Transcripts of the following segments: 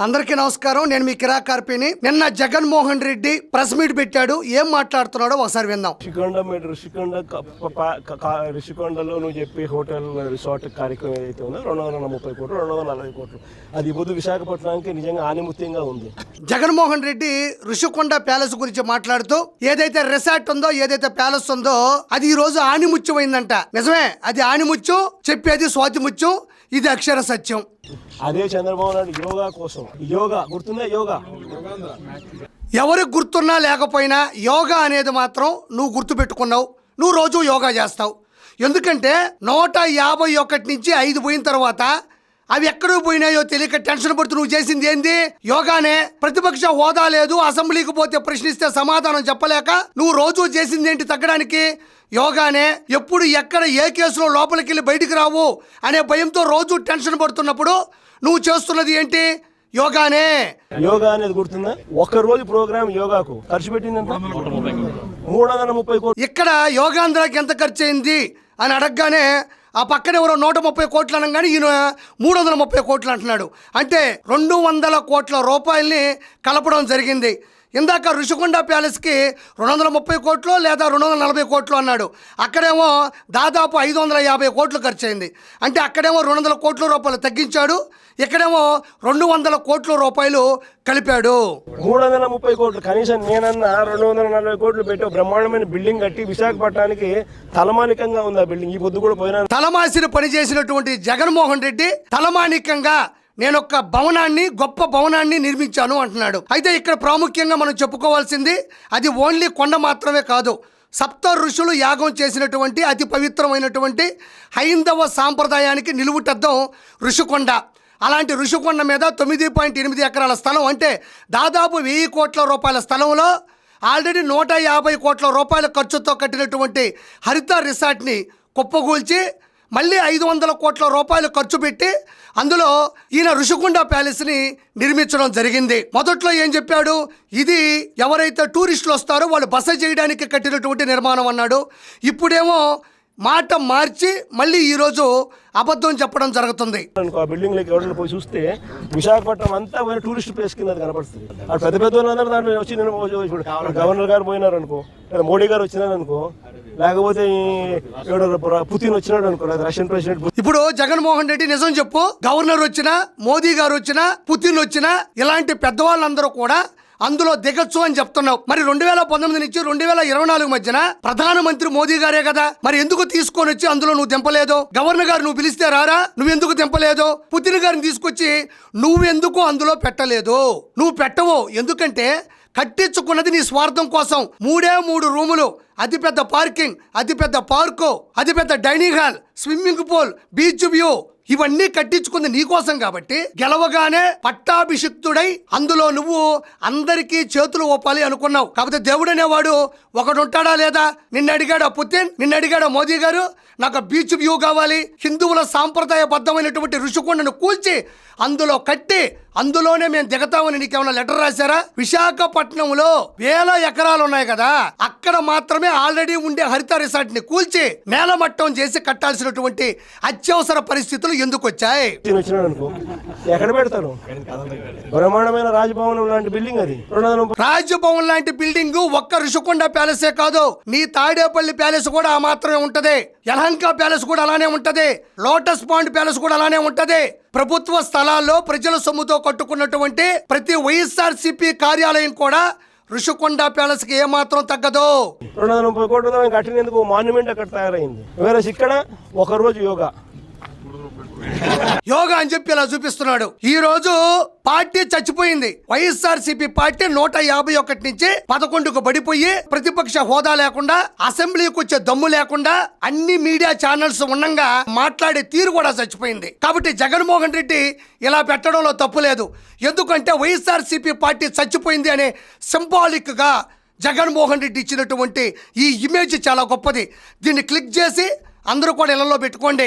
అందరికీ నమస్కారం. నేను మీ కిరాకార్పిని. నిన్న జగన్మోహన్ రెడ్డి ప్రెస్ మీట్ పెట్టాడు. ఏం మాట్లాడుతున్నాడో ఒకసారి విందాం. రిషికొండలో నువ్వు చెప్పి హోటల్ రిసార్ట్ కార్యక్రమం ఏదైతే ఉందో 230 కోట్లు 240 కోట్లు అది ఇప్పుడు విశాఖపట్నానికి నిజంగా ఆనిముత్యంగా ఉంది. జగన్మోహన్ రెడ్డి రిషికొండ ప్యాలెస్ గురించి మాట్లాడుతూ ఏదైతే రిసార్ట్ ఉందో ఏదైతే ప్యాలెస్ ఉందో అది ఈ రోజు ఆనిముత్యమైందంట. నిజమే, అది ఆనిముత్యం, చెప్పేది స్వాతిముత్యం, ఇది అక్షర సత్యం. అదే చంద్రబాబు నాయుడు యోగా కోసం, యోగా గుర్తుందా? యోగా ఎవరికి గుర్తున్నా లేకపోయినా యోగా అనేది మాత్రం నువ్వు గుర్తు పెట్టుకున్నావు. నువ్వు రోజు యోగా చేస్తావు. ఎందుకంటే 151 నుంచి 5 పోయిన తర్వాత అవి ఎక్కడికి పోయినాయో తెలియక టెన్షన్ పడుతూ నువ్వు చేసింది ఏంది? యోగానే. ప్రతిపక్ష హోదా లేదు, అసెంబ్లీకి పోతే ప్రశ్నిస్తే సమాధానం చెప్పలేక నువ్వు రోజు చేసింది ఏంటి తగ్గడానికి? యోగానే. ఎప్పుడు ఎక్కడ ఏ కేసులో లోపలికి వెళ్ళి బయటికి రావు అనే భయంతో రోజు టెన్షన్ పడుతున్నప్పుడు నువ్వు చేస్తున్నది ఏంటి? యోగానే. యోగా అనేది గుర్తుందా? ఒక రోజు ప్రోగ్రామ్ యోగాకు ఖర్చు పెట్టిందంట 330 కోట్లు. ఇక్కడ యోగాంధ్రాకి ఎంత ఖర్చు అయింది అని అడగగానే ఆ పక్కన ఎవరో 130 కోట్లు అనగానే ఈయన 330 కోట్లు అంటున్నాడు. అంటే 200 కోట్ల రూపాయల్ని కలపడం జరిగింది. ఇందాక రిషికొండ ప్యాలెస్కి 230 కోట్లు లేదా 240 కోట్లు అన్నాడు. అక్కడేమో దాదాపు 550 కోట్లు ఖర్చు అయింది. అంటే అక్కడేమో 200 కోట్ల రూపాయలు తగ్గించాడు, ఇక్కడేమో 200 కోట్ల రూపాయలు కలిపాడు. 330 కోట్లు కనీసం నేనన్నా 240 కోట్లు పెట్టి బ్రహ్మాండమైన బిల్డింగ్ కట్టి విశాఖపట్నానికి తలమానికంగా ఉంది ఆ బిల్డింగ్. ఈ పొద్దు కూడా పోయినా తలమాసిని పనిచేసినటువంటి జగన్మోహన్ రెడ్డి తలమానికంగా నేను ఒక భవనాన్ని, గొప్ప భవనాన్ని నిర్మించాను అంటున్నాడు. అయితే ఇక్కడ ప్రాముఖ్యంగా మనం చెప్పుకోవాల్సింది అది ఓన్లీ కొండ మాత్రమే కాదు. సప్త ఋషులు యాగం చేసినటువంటి అతి పవిత్రమైనటువంటి హైందవ సాంప్రదాయానికి నిలువుటద్దం ఋషికొండ. అలాంటి ఋషికొండ మీద 9.8 ఎకరాల స్థలం, అంటే దాదాపు 1000 కోట్ల రూపాయల స్థలంలో ఆల్రెడీ 150 కోట్ల రూపాయల ఖర్చుతో కట్టినటువంటి హరిత రిసార్ట్ని కుప్పగూల్చి మళ్ళీ 500 కోట్ల రూపాయలు ఖర్చు పెట్టి అందులో ఈయన ఋషికొండ ప్యాలెస్ని నిర్మించడం జరిగింది. మొదట్లో ఏం చెప్పాడు? ఇది ఎవరైతే టూరిస్టులు వస్తారో వాళ్ళు బస చేయడానికి కట్టినటువంటి నిర్మాణం అన్నాడు. ఇప్పుడేమో మాట మార్చి మళ్ళీ ఈరోజు అబద్ధం చెప్పడం జరుగుతుంది. ఆ బిల్డింగ్ లోకి ఎవరైనా పోయి చూస్తే విశాఖపట్నం అంతా టూరిస్ట్ ప్లేస్ కింద కనపడుతుంది. ఆ పెద్ద పెద్ద వాళ్ళందరూ దాంట్లో వచ్చి గవర్నర్ గారు పోయినారు అనుకో, మోడీ గారు వచ్చినారు అనుకో, లేకపోతే పుతిన్ వచ్చినాడు అనుకో, రష్యన్ ప్రెసిడెంట్. ఇప్పుడు జగన్మోహన్ రెడ్డి నిజం చెప్పు, గవర్నర్ వచ్చినా, మోదీ గారు వచ్చినా, పుతిన్ వచ్చినా ఇలాంటి పెద్దవాళ్ళందరూ కూడా అందులో దిగచ్చు అని చెప్తున్నావు. మరి 2019 నుంచి 2024 మధ్యన ప్రధానమంత్రి మోదీ గారే కదా, మరి ఎందుకు తీసుకొని వచ్చి అందులో నువ్వు దింపలేదు? గవర్నర్ గారు నువ్వు పిలిస్తే రారా, నువ్వెందుకు దింపలేదు? పుతిన్ గారిని తీసుకొచ్చి నువ్వెందుకు అందులో పెట్టలేదు? నువ్వు పెట్టవు. ఎందుకంటే కట్టించుకున్నది నీ స్వార్థం కోసం. 3 రూములు, అతిపెద్ద పార్కింగ్, అతిపెద్ద పార్కు, అతిపెద్ద dining hall, swimming pool, beach view, ఇవన్నీ కట్టించుకుంది నీకోసం. కాబట్టి గెలవగానే పట్టాభిషిక్తుడై అందులో నువ్వు అందరికీ చేతులు ఓపాలి అనుకున్నావు. కాకపోతే దేవుడు అనేవాడు ఒకడు ఉంటాడా లేదా? నిన్ను అడిగాడా పుతిన్? నిన్ను అడిగాడా మోదీ గారు? నాకు బీచ్ వ్యూ కావాలి, హిందువుల సాంప్రదాయబద్ధమైనటువంటి ఋషికొండను కూల్చి అందులో కట్టి అందులోనే మేము దిగతామని నీకేమైనా లెటర్ రాశారా? విశాఖపట్నంలో 1000 ఎకరాలు ఉన్నాయి కదా, అక్కడ మాత్రమే ఆల్రెడీ ఉండే హరిత రిసార్ట్ ని కూల్చి నేలమట్టం చేసి కట్టాల్సినటువంటి అత్యవసర పరిస్థితులు ఎందుకు వచ్చాయి? ఎక్కడ పెడతారు? బ్రహ్మాండమైన రాజభవనం లాంటి బిల్డింగ్ అది. రాజభవన్ లాంటి బిల్డింగ్ ఒక్క ఋషికొండ ప్యాలెసే కాదు, నీ తాడేపల్లి ప్యాలెస్ కూడా ఆ మాత్రమే ఉంటది, యలహంక ప్యాలెస్ కూడా అలానే ఉంటది, లోటస్ పాండ్ ప్యాలెస్ కూడా అలానే ఉంటది. ప్రభుత్వ స్థలాల్లో ప్రజల సొమ్ముతో కట్టుకున్నటువంటి ప్రతి వైఎస్ఆర్సీపీ కార్యాలయం కూడా ఋషికొండ ప్యాలెస్ కి ఏమాత్రం తగ్గదు. 230 కోట్ల కట్టినందుకు మాన్యుమెంట్ అక్కడ తయారైంది. వేరే ఇక్కడ ఒక రోజు యోగా అని చెప్పి ఇలా చూపిస్తున్నాడు. ఈ రోజు పార్టీ చచ్చిపోయింది. వైఎస్ఆర్సీపీ పార్టీ 151 నుంచి 11కు పడిపోయి ప్రతిపక్ష హోదా లేకుండా, అసెంబ్లీకి వచ్చే దమ్ము లేకుండా, అన్ని మీడియా ఛానల్స్ ఉండగా మాట్లాడే తీరు కూడా చచ్చిపోయింది. కాబట్టి జగన్మోహన్ రెడ్డి ఇలా పెట్టడంలో తప్పు లేదు. ఎందుకంటే వైఎస్ఆర్సీపీ పార్టీ చచ్చిపోయింది అనే సింబాలిక్ గా జగన్మోహన్ రెడ్డి ఇచ్చినటువంటి ఈ ఇమేజ్ చాలా గొప్పది. దీన్ని క్లిక్ చేసి అందరూ కూడా ఇళ్లలో పెట్టుకోండి.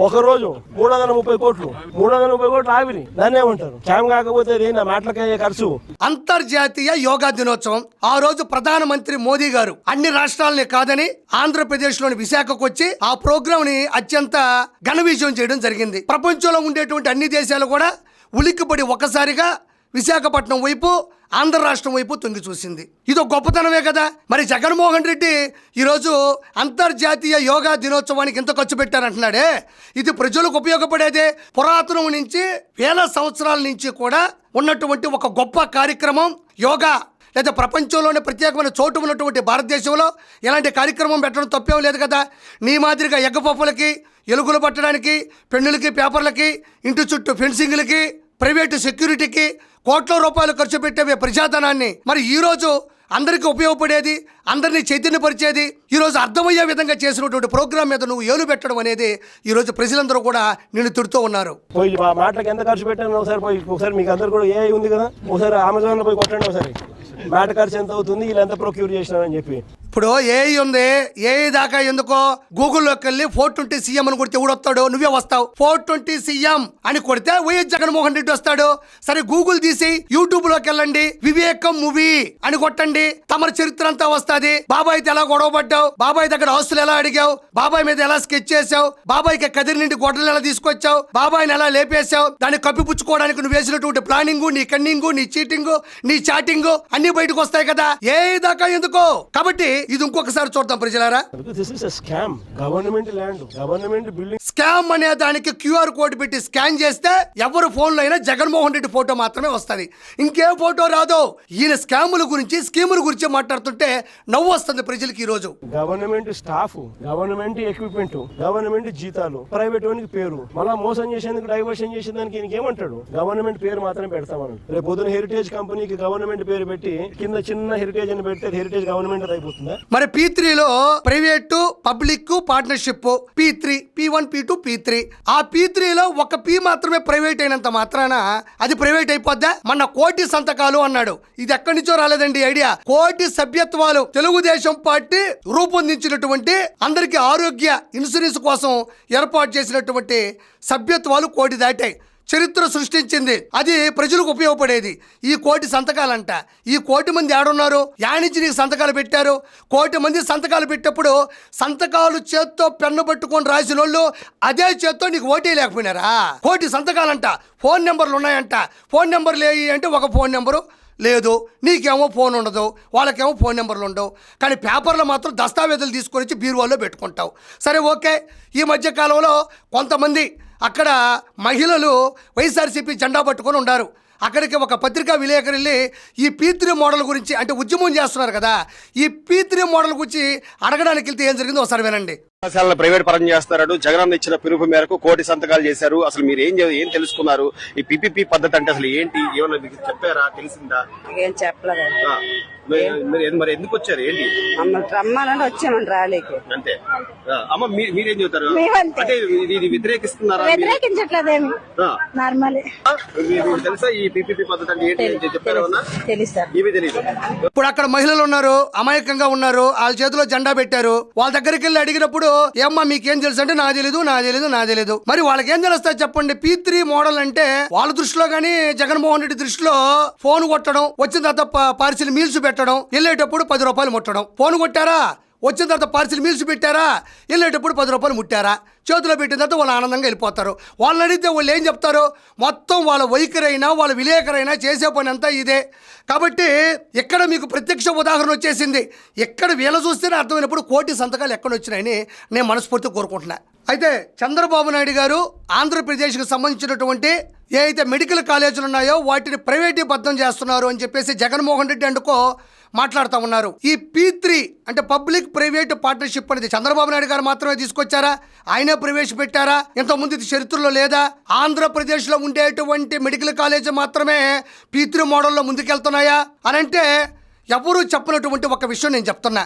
ఒక రోజు 330 కోట్లు 330 కోట్లు ఆవిరి, దాన్ని ఏమంటారు? క్యామ్ కాకపోతే నా మాటలకే ఖర్చు. అంతర్జాతీయ యోగా దినోత్సవం ఆ రోజు ప్రధానమంత్రి మోదీ గారు అన్ని రాష్ట్రాలని కాదని ఆంధ్రప్రదేశ్ లోని విశాఖకు వచ్చి ఆ ప్రోగ్రామ్ ని అత్యంత ఘన విజయం చేయడం జరిగింది. ప్రపంచంలో ఉండేటువంటి అన్ని దేశాలు కూడా ఉలిక్కిపడి ఒక్కసారిగా విశాఖపట్నం వైపు ఆంధ్ర రాష్ట్రం వైపు తొంగి చూసింది. ఇదో గొప్పతనమే కదా. మరి జగన్మోహన్ రెడ్డి ఈరోజు అంతర్జాతీయ యోగా దినోత్సవానికి ఎంత ఖర్చు పెట్టారంటున్నాడే, ఇది ప్రజలకు ఉపయోగపడేదే. పురాతనం నుంచి వేల సంవత్సరాల నుంచి కూడా ఉన్నటువంటి ఒక గొప్ప కార్యక్రమం యోగా. లేదా ప్రపంచంలోనే ప్రత్యేకమైన చోటు ఉన్నటువంటి భారతదేశంలో ఎలాంటి కార్యక్రమం పెట్టడం తప్పేం లేదు కదా. నీ మాదిరిగా ఎగ్గపప్పులకి, ఎలుగులు పట్టడానికి, పెన్నులకి, పేపర్లకి, ఇంటి చుట్టూ ఫెన్సింగ్లకి, ప్రైవేటు సెక్యూరిటీకి కోట్ల రూపాయలు ఖర్చు పెట్టే ప్రజాధనాన్ని మరి ఈరోజు అందరికీ ఉపయోగపడేది, అందరినీ చైతన్యపరిచేది, ఈరోజు అర్థమయ్యే విధంగా చేసినటువంటి ప్రోగ్రాం మీద నువ్వు ఏలు పెట్టడం అనేది ఈరోజు ప్రజలందరూ కూడా నిన్ను తిడుతూ ఉన్నారు. పోయి ఆ మాటలకు ఎంత ఖర్చు పెట్టాను ఒకసారి మీకు అందరు కూడా ఏ ఉంది కదా, ఒకసారి అమెజాన్లో పోయి కొట్టండి ఒకసారి మాట ఖర్చు ఎంత అవుతుంది, వీళ్ళు ఎంత ప్రొక్యూర్ చేసినారని చెప్పి. ఇప్పుడు ఏఐ ఉంది, ఏఐ దాకా ఎందుకో గూగుల్లోకి వెళ్ళి 420 CM అని కొడితే ఎవడొస్తాడు? నువ్వే వస్తావు. 420 CM అని కొడితే వైఎస్ జగన్మోహన్ రెడ్డి వస్తాడు. సరే గూగుల్ తీసి యూట్యూబ్ లోకి వెళ్ళండి, వివేకం మూవీ అని కొట్టండి, తమ చరిత్ర అంతా వస్తుంది. బాబాయ్తో ఎలా గొడవ పడ్డావు, బాబాయ్ దగ్గర ఆస్తులు ఎలా అడిగావు, బాబాయ్ మీద ఎలా స్కెచ్ చేసావు, బాబాయ్కి కదిరి నుండి గొడ్డలు ఎలా తీసుకొచ్చావు, బాబాయ్ని ఎలా లేపేశావు, దాన్ని కప్పిపుచ్చుకోవడానికి నువ్వు వేసినటువంటి ప్లానింగ్, నీ కన్నింగ్, నీ చీటింగ్, నీ చాటింగ్ అన్ని బయటకు వస్తాయి కదా. ఏ దాకా ఎందుకో. కాబట్టి ఇది ఇంకొకసారి చూద్దాం ప్రజలారా. Government land, government building. Scam అనే దానికి QR కోడ్ పెట్టి స్కాన్ చేస్తే ఎవరు ఫోన్లో అయినా జగన్మోహన్ రెడ్డి ఫోటో మాత్రమే వస్తుంది, ఇంకే ఫోటో రాదు. ఈయన స్కాముల గురించి, స్కీముల గురించి మాట్లాడుతుంటే నవ్వు వస్తుంది ప్రజలకి. ఈ రోజు government staff, government equipment, government జీతాలు, ప్రైవేట్ వానికి పేరు, మళ్ళా మోసం చేసేందుకు డైవర్షన్ చేసేదానికి ఈయనకి ఏమంటాడు? గవర్నమెంట్ పేరు మాత్రమే పెడతామని. రేపు పొద్దున హెరిటేజ్ కంపెనీకి గవర్నమెంట్ పేరు పెట్టి కింద చిన్న హెరిటేజ్ అని పెడితే హెరిటేజ్ గవర్నమెంట్ అయిపోతుందా? మరి P3లో private public partnership, P3, P1, P2, P3. ఆ P3లో ఒక P మాత్రమే ప్రైవేట్ అయినంత మాత్రాన అది ప్రైవేట్ అయిపోద్దా? మన కోటి సంతకాలు అన్నాడు, ఇది ఎక్కడి నుంచో రాలేదండి ఐడియా. కోటి సభ్యత్వాలు తెలుగుదేశం పార్టీ రూపొందించినటువంటి అందరికీ ఆరోగ్య ఇన్సూరెన్స్ కోసం ఏర్పాటు చేసినటువంటి సభ్యత్వాలు కోటి దాటాయి. చరిత్ర సృష్టించింది, అది ప్రజలకు ఉపయోగపడేది. ఈ కోటి సంతకాలంట. ఈ కోటి మంది ఏడున్నారు? యానించి నీకు సంతకాలు పెట్టారు? కోటి మంది సంతకాలు పెట్టేప్పుడు సంతకాలు చేత్తో పెన్ను పట్టుకొని రాసిన వాళ్ళు అదే చేత్తో నీకు ఓటే లేకపోయినారా? కోటి సంతకాలంట. ఫోన్ నెంబర్లు ఉన్నాయంట. ఫోన్ నెంబర్లు ఏవి అంటే ఒక ఫోన్ నెంబరు లేదు, నీకేమో ఫోన్ ఉండదు, వాళ్ళకేమో ఫోన్ నెంబర్లు ఉండవు. కానీ పేపర్లో మాత్రం దస్తావేజులు తీసుకొని వచ్చి బీరువాలో పెట్టుకుంటావు. సరే ఓకే. ఈ మధ్యకాలంలో కొంతమంది అక్కడ మహిళలు వైఎస్ఆర్సీపీ జెండా పట్టుకొని ఉన్నారు. అక్కడికి ఒక పత్రికా విలేకరు వెళ్ళి ఈ P3 మోడల్ గురించి, అంటే ఉద్యమం చేస్తున్నారు కదా, ఈ P3 మోడల్ గురించి అడగడానికి వెళ్తే ఏం జరిగిందో ఒకసారి వినండి. కళాశాలను ప్రైవేట్ పరం చేస్తున్నాడు. జగనన్న ఇచ్చిన పిలుపు మేరకు కోటి సంతకాలు చేశారు. అసలు మీరు ఏం తెలుసుకున్నారు? ఈ PPP పద్ధతి అంటే అసలు ఏంటి? ఏమన్నా మీకు చెప్పారా? తెలిసిందా? ఏం చెప్పలేదు. మరి ఎందుకు వచ్చారు? ఏంటి రమ్మాలని వచ్చామండి ర్యాలీకి. అంతే. అమ్మ మీరేం చెబుతారు? మేమంతే. అంటే ఇది వ్యతిరేకిస్తున్నారా? వ్యతిరేకించట్లేదేమి, నార్మల్. మీకు తెలుసా ఈ PPP పద్ధతి అంటే ఏంటి? చెప్పారా? తెలుసా? ఇవి తెలియదు. ఇప్పుడు అక్కడ మహిళలు ఉన్నారు, అమాయకంగా ఉన్నారు, వాళ్ళ చేతిలో జెండా పెట్టారు. వాళ్ళ దగ్గరికి వెళ్ళి అడిగినప్పుడు ఏమ్మా మీకేం తెలుసు అంటే నా తెలీదు. మరి వాళ్ళకి ఏం తెలుస్తాయి చెప్పండి? P3 మోడల్ అంటే వాళ్ళ దృష్టిలో గానీ జగన్మోహన్ రెడ్డి దృష్టిలో ఫోన్ కొట్టడం, వచ్చిన తర్వాత పార్సిల్ మీల్స్ పెట్టడం, వెళ్ళేటప్పుడు 10 రూపాయలు ముట్టడం. ఫోన్ కొట్టారా, వచ్చిన తర్వాత పార్సిల్ మీల్స్ పెట్టారా, వెళ్ళేటప్పుడు 10 రూపాయలు ముట్టారా, చేతిలో పెట్టిన తర్వాత వాళ్ళు ఆనందంగా వెళ్ళిపోతారు. వాళ్ళని అడిగితే వాళ్ళు ఏం చెప్తారు? మొత్తం వాళ్ళ వైఖరైనా వాళ్ళ విలేకరైనా చేసే పని అంతా ఇదే. కాబట్టి ఇక్కడ మీకు ప్రత్యక్ష ఉదాహరణ వచ్చేసింది. ఎక్కడ వీళ్ళ చూస్తేనే అర్థమైనప్పుడు కోటి సంతకాలు ఎక్కడ వచ్చినాయని నేను మనస్ఫూర్తిగా కోరుకుంటున్నా. అయితే చంద్రబాబు నాయుడు గారు ఆంధ్రప్రదేశ్కి సంబంధించినటువంటి ఏ అయితే మెడికల్ కాలేజీలు ఉన్నాయో వాటిని ప్రైవేటీబద్ధం చేస్తున్నారు అని చెప్పేసి జగన్మోహన్ రెడ్డి అందుకో మాట్లాడుతూ ఉన్నారు. ఈ P3 అంటే పబ్లిక్ ప్రైవేట్ పార్ట్నర్షిప్ అనేది చంద్రబాబు నాయుడు గారు మాత్రమే తీసుకొచ్చారా? ఆయనే ప్రవేశపెట్టారా? ఇంతకుముందు ఇది చరిత్రలో లేదా? ఆంధ్రప్రదేశ్లో ఉండేటువంటి మెడికల్ కాలేజీ మాత్రమే P3 మోడల్లో ముందుకెళ్తున్నాయా అని అంటే ఎవరు చెప్పినటువంటి ఒక విషయం నేను చెప్తున్నా.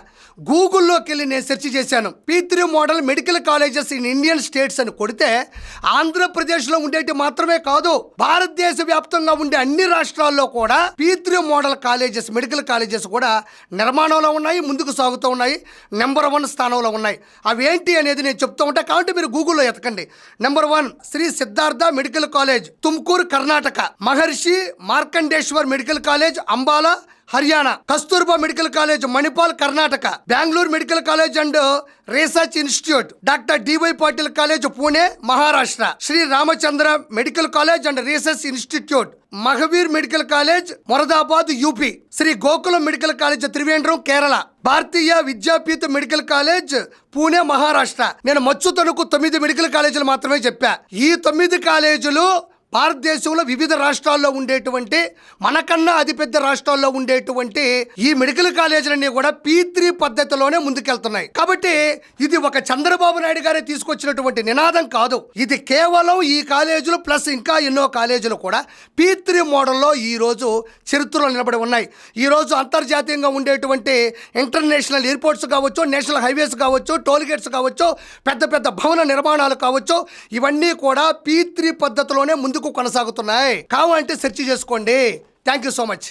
గూగుల్లోకి వెళ్ళి నేను సెర్చ్ చేశాను. P3 model medical colleges in Indian states అని కొడితే ఆంధ్రప్రదేశ్లో ఉండేటి మాత్రమే కాదు, భారతదేశ వ్యాప్తంగా ఉండే అన్ని రాష్ట్రాల్లో కూడా P3 model colleges, medical colleges కూడా నిర్మాణంలో ఉన్నాయి, ముందుకు సాగుతూ ఉన్నాయి, నెంబర్ 1 స్థానంలో ఉన్నాయి. అవి ఏంటి అనేది నేను చెప్తూ ఉంటా, కాబట్టి మీరు గూగుల్లో ఎతకండి. Number 1 Shri Siddhartha medical college, Tumkur Karnataka. Maharishi Markandeshwar medical college, Ambala Haryana, Kasturba medical college Manipal Karnataka, Bengaluru medical college and research institute, doctor D Y Patil college Pune Maharashtra, Shri Ramachandra medical college and research institute, Mahaveer medical college Moradabad UP, Shri Gokulam medical college Trivandrum Kerala, Bharatiya Vidyapeeth medical college Pune Maharashtra. నేను మచ్చు తణుకు 9 మెడికల్ కాలేజీలు మాత్రమే చెప్పా. ఈ 9 కాలేజీలు భారతదేశంలో వివిధ రాష్ట్రాల్లో ఉండేటువంటి, మనకన్నా అతిపెద్ద రాష్ట్రాల్లో ఉండేటువంటి ఈ మెడికల్ కాలేజీలన్నీ కూడా P3 పద్ధతిలోనే ముందుకెళ్తున్నాయి. కాబట్టి ఇది ఒక చంద్రబాబు నాయుడు గారే తీసుకొచ్చినటువంటి నినాదం కాదు. ఇది కేవలం ఈ కాలేజీలు ప్లస్ ఇంకా ఎన్నో కాలేజీలు కూడా P3 మోడల్లో ఈ రోజు చరిత్రలో నిలబడి ఉన్నాయి. ఈ రోజు అంతర్జాతీయంగా ఉండేటువంటి ఇంటర్నేషనల్ ఎయిర్పోర్ట్స్ కావచ్చు, నేషనల్ హైవేస్ కావచ్చు, టోల్ గేట్స్ కావచ్చు, పెద్ద పెద్ద భవన నిర్మాణాలు కావచ్చు, ఇవన్నీ కూడా P3 పద్ధతిలోనే ముందుకు కొనసాగుతున్నాయి. కావాలంటే సెర్చ్ చేసుకోండి. Thank you so much.